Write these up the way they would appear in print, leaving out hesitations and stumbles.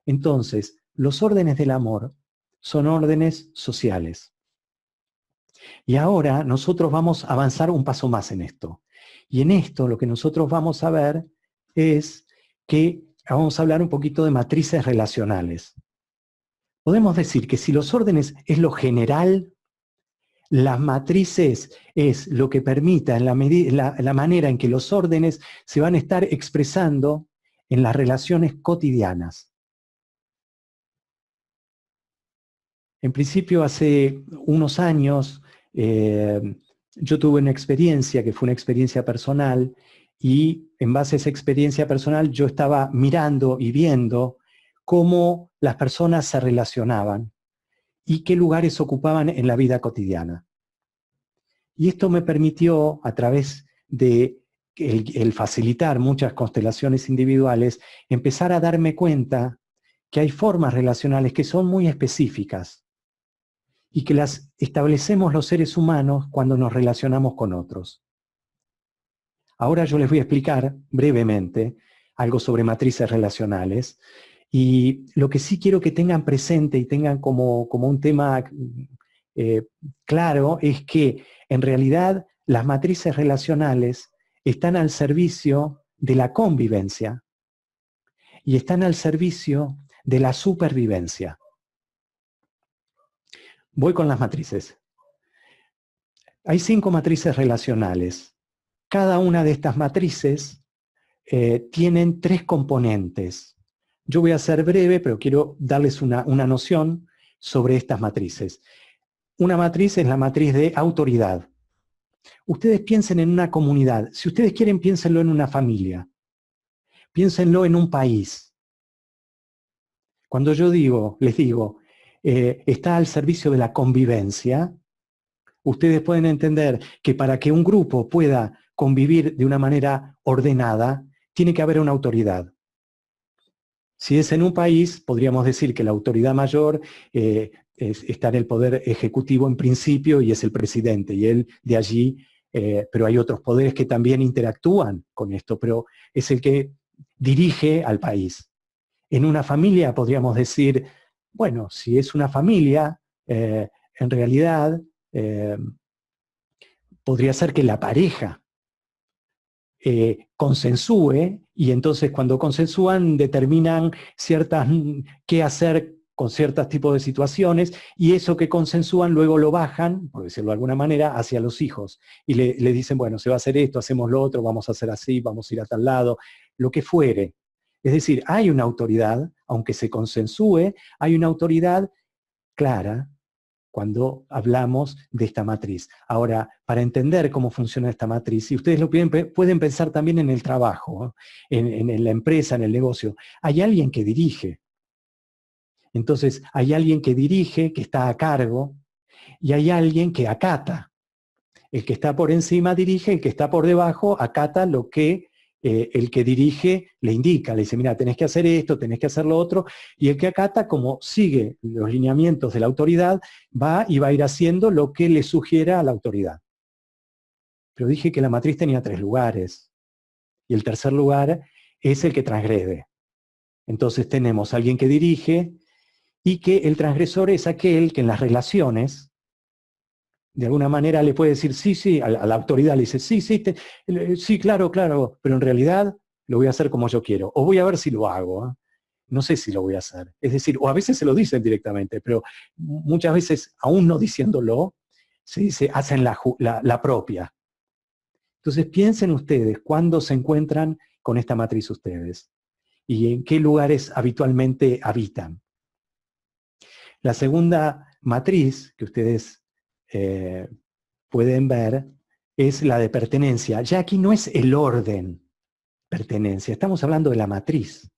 Entonces, los órdenes del amor son órdenes sociales. Y ahora nosotros vamos a avanzar un paso más en esto. Y en esto lo que nosotros vamos a ver es que vamos a hablar un poquito de matrices relacionales. Podemos decir que si los órdenes es lo general, las matrices es lo que permita en la manera en que los órdenes se van a estar expresando en las relaciones cotidianas. En principio, hace unos años, yo tuve una experiencia que fue una experiencia personal, y en base a esa experiencia personal yo estaba mirando y viendo cómo las personas se relacionaban y qué lugares ocupaban en la vida cotidiana. Y esto me permitió, a través de el facilitar muchas constelaciones individuales, empezar a darme cuenta que hay formas relacionales que son muy específicas y que las establecemos los seres humanos cuando nos relacionamos con otros. Ahora yo les voy a explicar brevemente algo sobre matrices relacionales, y lo que sí quiero que tengan presente y tengan como un tema claro es que en realidad las matrices relacionales están al servicio de la convivencia y están al servicio de la supervivencia. Voy con las matrices. Hay 5 matrices relacionales. Cada una de estas matrices tienen 3 componentes. Yo voy a ser breve, pero quiero darles una noción sobre estas matrices. Una matriz es la matriz de autoridad. Ustedes piensen en una comunidad. Si ustedes quieren, piénsenlo en una familia. Piénsenlo en un país. Cuando yo les digo, está al servicio de la convivencia, ustedes pueden entender que para que un grupo pueda convivir de una manera ordenada, tiene que haber una autoridad. Si es en un país, podríamos decir que la autoridad mayor está en el poder ejecutivo en principio, y es el presidente, y él de allí, pero hay otros poderes que también interactúan con esto, pero es el que dirige al país. En una familia podríamos decir, bueno, si es una familia, en realidad podría ser que la pareja consensúe, y entonces cuando consensúan determinan qué hacer con ciertos tipos de situaciones, y eso que consensúan luego lo bajan, por decirlo de alguna manera, hacia los hijos. Y le dicen, bueno, se va a hacer esto, hacemos lo otro, vamos a hacer así, vamos a ir a tal lado, lo que fuere. Es decir, hay una autoridad, aunque se consensúe, hay una autoridad clara cuando hablamos de esta matriz. Ahora, para entender cómo funciona esta matriz, y ustedes lo pueden pensar también en el trabajo, en la empresa, en el negocio, hay alguien que dirige. Entonces, hay alguien que dirige, que está a cargo, y hay alguien que acata. El que está por encima dirige, el que está por debajo acata lo que el que dirige le indica, le dice, mira, tenés que hacer esto, tenés que hacer lo otro, y el que acata, como sigue los lineamientos de la autoridad, va a ir haciendo lo que le sugiera a la autoridad. Pero dije que la matriz tenía 3 lugares, y el tercer lugar es el que transgrede. Entonces tenemos a alguien que dirige, y que el transgresor es aquel que en las relaciones, de alguna manera le puede decir sí, sí, a la autoridad le dice sí, sí, sí, claro, claro, pero en realidad lo voy a hacer como yo quiero, o voy a ver si lo hago, ¿eh? No sé si lo voy a hacer. Es decir, o a veces se lo dicen directamente, pero muchas veces, aún no diciéndolo, se dice, hacen la propia. Entonces piensen ustedes cuándo se encuentran con esta matriz ustedes, y en qué lugares habitualmente habitan. La segunda matriz que ustedes pueden ver es la de pertenencia. Ya aquí no es el orden pertenencia, estamos hablando de la matriz.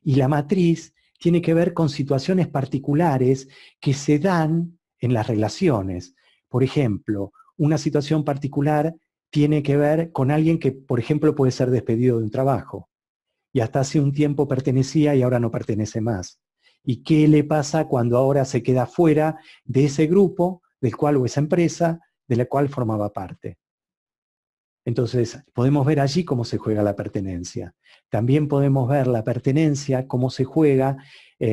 Y la matriz tiene que ver con situaciones particulares que se dan en las relaciones. Por ejemplo, una situación particular tiene que ver con alguien que, por ejemplo, puede ser despedido de un trabajo, y hasta hace un tiempo pertenecía y ahora no pertenece más. ¿Y qué le pasa cuando ahora se queda fuera de ese grupo del cual, o esa empresa de la cual formaba parte? Entonces, podemos ver allí cómo se juega la pertenencia. También podemos ver la pertenencia, cómo se juega,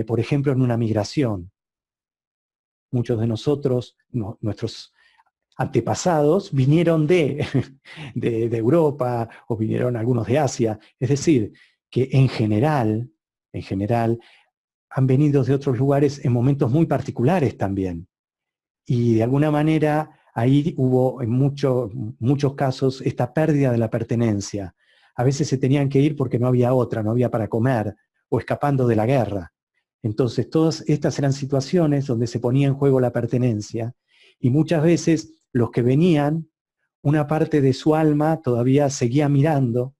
por ejemplo, en una migración. Muchos de nosotros, nuestros antepasados, vinieron de Europa o vinieron algunos de Asia. Es decir, que en general, han venido de otros lugares en momentos muy particulares también. Y de alguna manera ahí hubo en muchos casos esta pérdida de la pertenencia. A veces se tenían que ir porque no había otra, no había para comer, o escapando de la guerra. Entonces todas estas eran situaciones donde se ponía en juego la pertenencia, y muchas veces los que venían, una parte de su alma todavía seguía mirando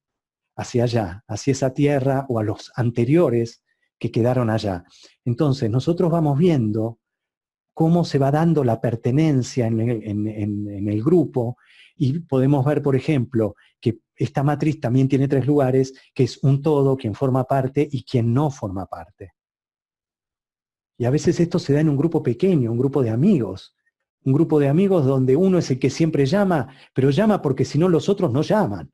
hacia allá, hacia esa tierra o a los anteriores que quedaron allá. Entonces nosotros vamos viendo cómo se va dando la pertenencia en el grupo, y podemos ver, por ejemplo, que esta matriz también tiene 3 lugares, que es un todo, quien forma parte y quien no forma parte. Y a veces esto se da en un grupo pequeño, un grupo de amigos. Un grupo de amigos donde uno es el que siempre llama, pero llama porque si no los otros no llaman.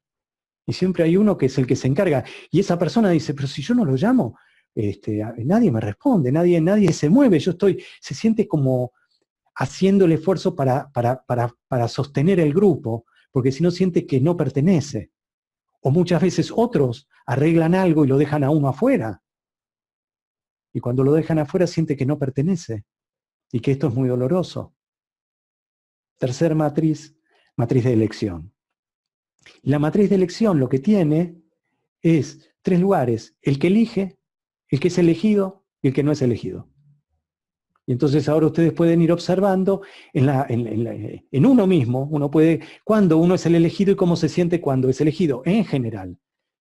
Y siempre hay uno que es el que se encarga. Y esa persona dice, pero si yo no lo llamo, nadie me responde, nadie se mueve, se siente como haciendo el esfuerzo para sostener el grupo, porque si no siente que no pertenece. O muchas veces otros arreglan algo y lo dejan a uno afuera. Y cuando lo dejan afuera siente que no pertenece, y que esto es muy doloroso. Tercer matriz, matriz de elección. La matriz de elección lo que tiene es 3 lugares: el que elige, el que es elegido y el que no es elegido. Y entonces ahora ustedes pueden ir observando en uno mismo, uno puede, cuando uno es el elegido y cómo se siente cuando es elegido, en general,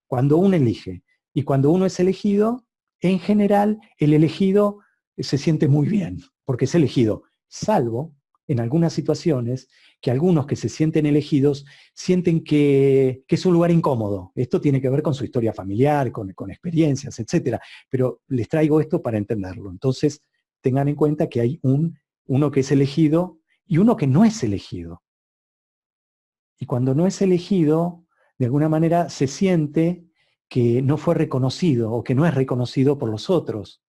cuando uno elige. Y cuando uno es elegido, en general, el elegido se siente muy bien, porque es elegido, salvo en algunas situaciones que algunos que se sienten elegidos sienten que es un lugar incómodo. Esto tiene que ver con su historia familiar, con experiencias, etc. Pero les traigo esto para entenderlo. Entonces, tengan en cuenta que hay uno que es elegido y uno que no es elegido. Y cuando no es elegido, de alguna manera se siente que no fue reconocido o que no es reconocido por los otros.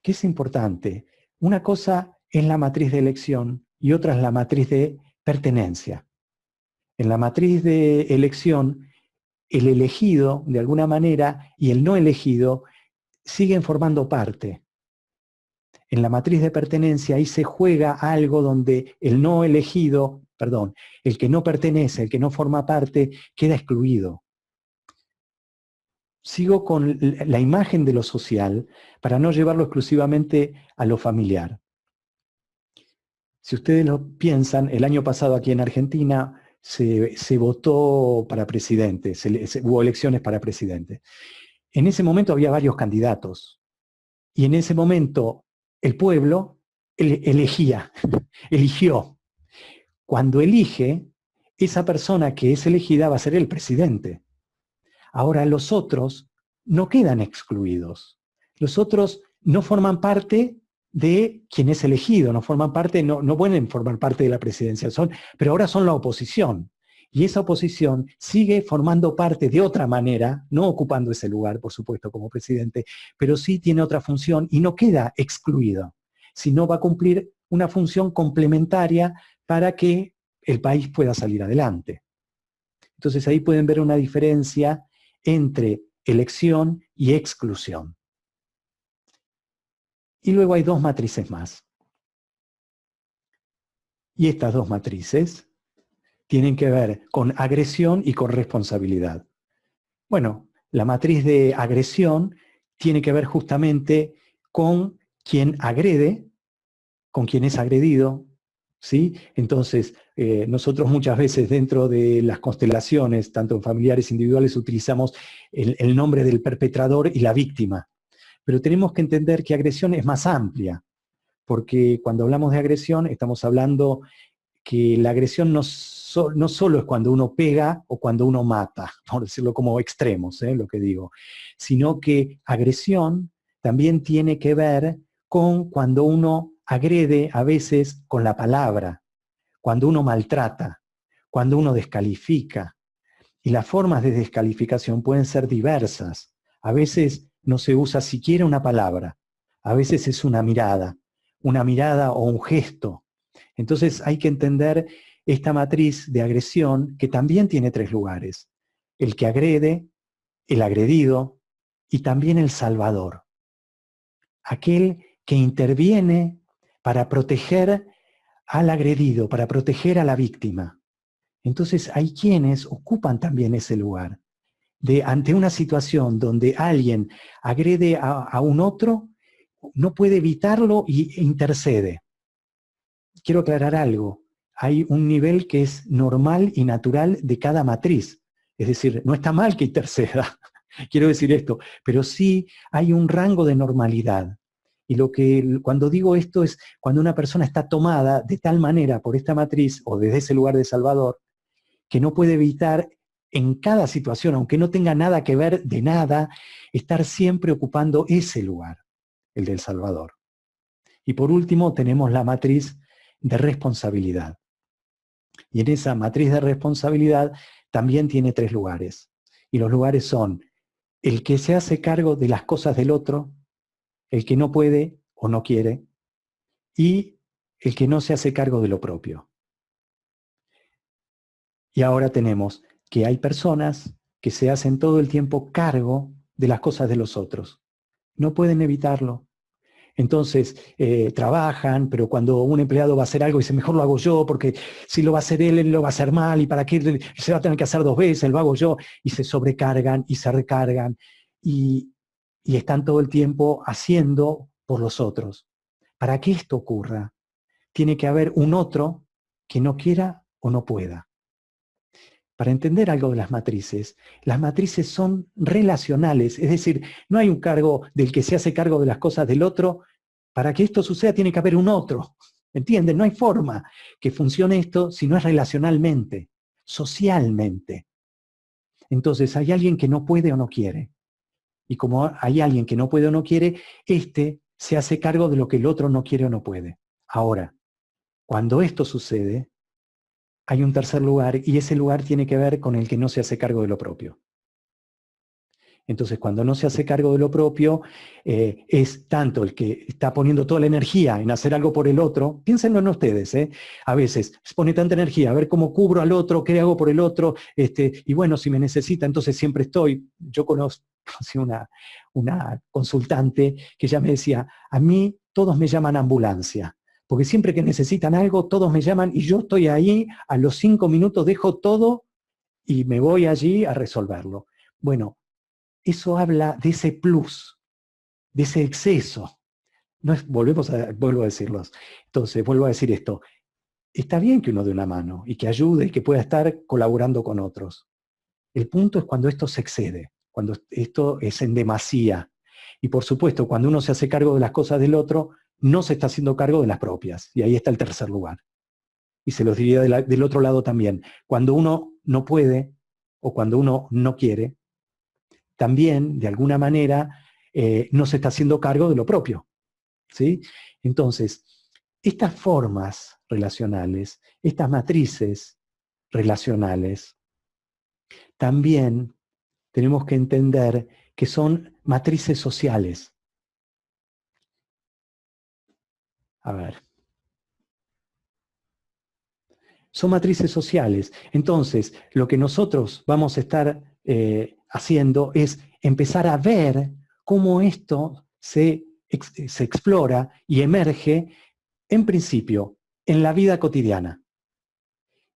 ¿Qué es importante? Una cosa es la matriz de elección y otra es la matriz de pertenencia. En la matriz de elección, el elegido, de alguna manera, y el no elegido siguen formando parte. En la matriz de pertenencia ahí se juega algo donde el no elegido, perdón, el que no pertenece, el que no forma parte, queda excluido. Sigo con la imagen de lo social para no llevarlo exclusivamente a lo familiar. Si ustedes lo piensan, el año pasado aquí en Argentina se votó para presidente, hubo elecciones para presidente. En ese momento había varios candidatos y en ese momento el pueblo eligió. Cuando elige, esa persona que es elegida va a ser el presidente. Ahora los otros no quedan excluidos. Los otros no forman parte de quien es elegido, no pueden formar parte de la presidencia, pero ahora son la oposición. Y esa oposición sigue formando parte de otra manera, no ocupando ese lugar, por supuesto, como presidente, pero sí tiene otra función y no queda excluido, sino va a cumplir una función complementaria para que el país pueda salir adelante. Entonces ahí pueden ver una diferencia entre elección y exclusión. Y luego hay 2 matrices más. Y estas 2 matrices tienen que ver con agresión y con responsabilidad. Bueno, la matriz de agresión tiene que ver justamente con quien agrede, con quien es agredido, ¿sí? Entonces, nosotros muchas veces dentro de las constelaciones, tanto en familiares individuales, utilizamos el nombre del perpetrador y la víctima. Pero tenemos que entender que agresión es más amplia, porque cuando hablamos de agresión estamos hablando que la agresión no solo es cuando uno pega o cuando uno mata, por decirlo como extremos, lo que digo, sino que agresión también tiene que ver con cuando uno agrede a veces con la palabra, cuando uno maltrata, cuando uno descalifica. Y las formas de descalificación pueden ser diversas. A veces no se usa siquiera una palabra. A veces es una mirada o un gesto. Entonces hay que entender esta matriz de agresión que también tiene 3 lugares. El que agrede, el agredido y también el salvador. Aquel que interviene para proteger al agredido, para proteger a la víctima. Entonces hay quienes ocupan también ese lugar. Ante una situación donde alguien agrede a un otro, no puede evitarlo e intercede. Quiero aclarar algo. Hay un nivel que es normal y natural de cada matriz. Es decir, no está mal que interceda, quiero decir esto, pero sí hay un rango de normalidad. Y cuando digo esto es cuando una persona está tomada de tal manera por esta matriz o desde ese lugar de Salvador, que no puede evitar en cada situación, aunque no tenga nada que ver de nada, estar siempre ocupando ese lugar, el del Salvador. Y por último tenemos la matriz de responsabilidad. Y en esa matriz de responsabilidad también tiene 3 lugares. Y los lugares son el que se hace cargo de las cosas del otro, el que no puede o no quiere, y el que no se hace cargo de lo propio. Y ahora tenemos que hay personas que se hacen todo el tiempo cargo de las cosas de los otros. No pueden evitarlo. Entonces, trabajan, pero cuando un empleado va a hacer algo, dice, mejor lo hago yo, porque si lo va a hacer él lo va a hacer mal, y para qué se va a tener que hacer 2 veces, lo hago yo, y se sobrecargan y se recargan, y están todo el tiempo haciendo por los otros. Para que esto ocurra, tiene que haber un otro que no quiera o no pueda. Para entender algo de las matrices son relacionales, es decir, no hay un cargo del que se hace cargo de las cosas del otro. Para que esto suceda tiene que haber un otro, ¿entienden? No hay forma que funcione esto si no es relacionalmente, socialmente. Entonces hay alguien que no puede o no quiere. Y como hay alguien que no puede o no quiere, este se hace cargo de lo que el otro no quiere o no puede. Ahora, cuando esto sucede, hay un tercer lugar y ese lugar tiene que ver con el que no se hace cargo de lo propio. Entonces, cuando no se hace cargo de lo propio, es tanto el que está poniendo toda la energía en hacer algo por el otro. Piénsenlo en ustedes, a veces se pone tanta energía, a ver cómo cubro al otro, qué hago por el otro, y bueno, si me necesita, entonces siempre estoy. Yo conocí una consultante que ya me decía, a mí todos me llaman ambulancia, porque siempre que necesitan algo, todos me llaman y yo estoy ahí, a los 5 minutos dejo todo y me voy allí a resolverlo. Bueno, eso habla de ese plus, de ese exceso. No es, vuelvo a decirlo. Entonces, vuelvo a decir esto. Está bien que uno dé una mano y que ayude y que pueda estar colaborando con otros. El punto es cuando esto se excede, cuando esto es en demasía. Y por supuesto, cuando uno se hace cargo de las cosas del otro, no se está haciendo cargo de las propias. Y ahí está el tercer lugar. Y se los diría del otro lado también. Cuando uno no puede o cuando uno no quiere, también, de alguna manera, no se está haciendo cargo de lo propio. ¿Sí? Entonces, estas formas relacionales, estas matrices relacionales, también tenemos que entender que son matrices sociales. A ver. Son matrices sociales. Entonces, lo que nosotros vamos a estar haciendo es empezar a ver cómo esto se explora y emerge, en principio, en la vida cotidiana.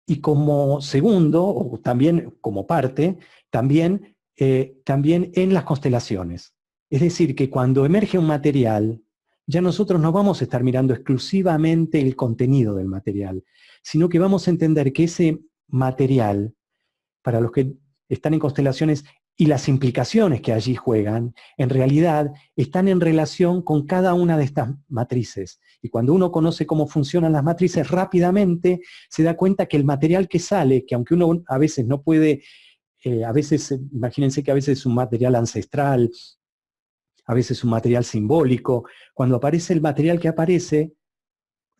Y como segundo, o también como parte, también en las constelaciones. Es decir, que cuando emerge un material, ya nosotros no vamos a estar mirando exclusivamente el contenido del material, sino que vamos a entender que ese material, para los que están en constelaciones, y las implicaciones que allí juegan, en realidad están en relación con cada una de estas matrices. Y cuando uno conoce cómo funcionan las matrices, rápidamente se da cuenta que el material que sale, que aunque uno a veces no puede, a veces, imagínense que a veces es un material ancestral, a veces un material simbólico, cuando aparece el material que aparece,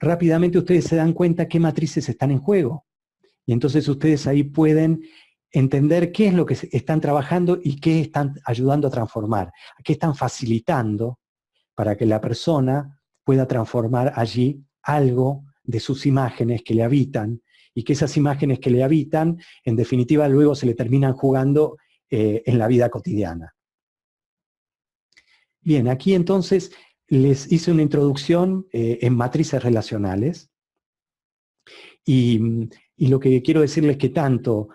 rápidamente ustedes se dan cuenta qué matrices están en juego. Y entonces ustedes ahí pueden entender qué es lo que están trabajando y qué están ayudando a transformar, qué están facilitando para que la persona pueda transformar allí algo de sus imágenes que le habitan, y que esas imágenes que le habitan, en definitiva, luego se le terminan jugando en la vida cotidiana. Bien, aquí entonces les hice una introducción en matrices relacionales, y lo que quiero decirles es que tanto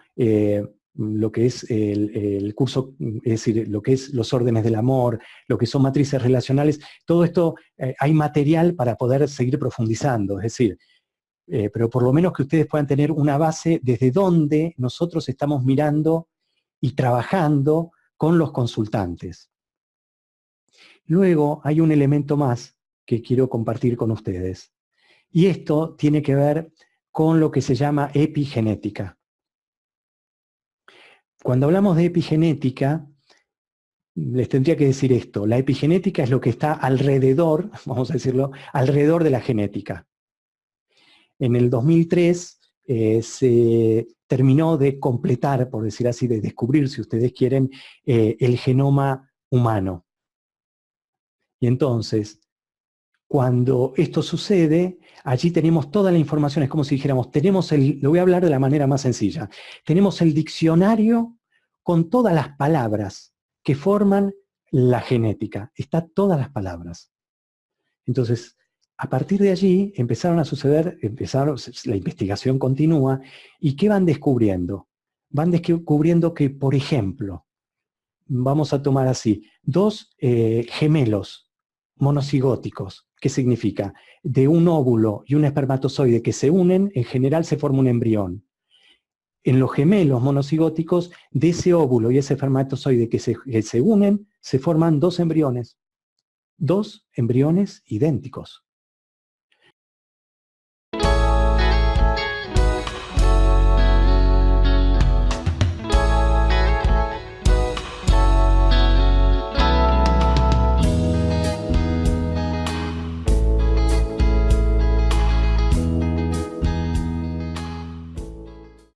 lo que es el curso, es decir, lo que es los órdenes del amor, lo que son matrices relacionales, todo esto hay material para poder seguir profundizando, es decir, pero por lo menos que ustedes puedan tener una base desde donde nosotros estamos mirando y trabajando con los consultantes. Luego hay un elemento más que quiero compartir con ustedes, y esto tiene que ver con lo que se llama epigenética. Cuando hablamos de epigenética, les tendría que decir esto: la epigenética es lo que está alrededor, vamos a decirlo, alrededor de la genética. En el 2003 se terminó de completar, por decir así, de descubrir, si ustedes quieren, el genoma humano. Y entonces, cuando esto sucede, allí tenemos toda la información, es como si dijéramos, lo voy a hablar de la manera más sencilla, tenemos el diccionario con todas las palabras que forman la genética, está todas las palabras. Entonces, a partir de allí empezaron a suceder, la investigación continúa, ¿y qué van descubriendo? Van descubriendo que, por ejemplo, vamos a tomar así, dos gemelos monocigóticos. ¿Qué significa? De un óvulo y un espermatozoide que se unen, en general se forma un embrión. En los gemelos monocigóticos, de ese óvulo y ese espermatozoide que se unen, se forman dos embriones idénticos.